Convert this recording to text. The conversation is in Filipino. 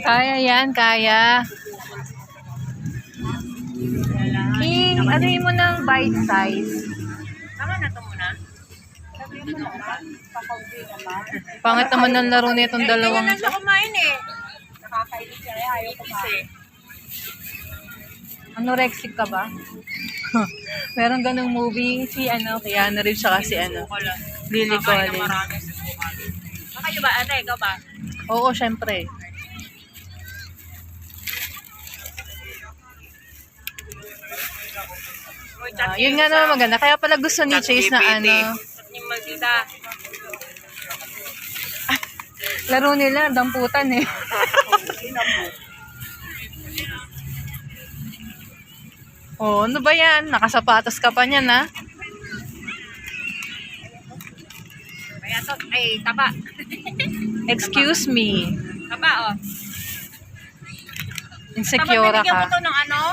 Kaya yan, kaya. Ano yun mo ng bite size? Tama na to muna. Pangit naman ng laro na itong dalawang. Hindi na siya kumain eh. Nakakainis siya. Ayaw kumain. Anorexic ka ba? Meron ganung movie si Keanu Reeves siya kasi Lily Collins. Kayo ba? Ate, ikaw ba? Oo, syempre. Yun nga naman maganda. Kaya pala gusto ni Chase na Yung magkita. laro nila, damputan eh. Oh, ano ba yan? Nakasapatos ka pa niyan, ha? Kaya to, ay, taba. Excuse me. Taba, oh. Insecure Taba, binigyan ka. ko to ng ano?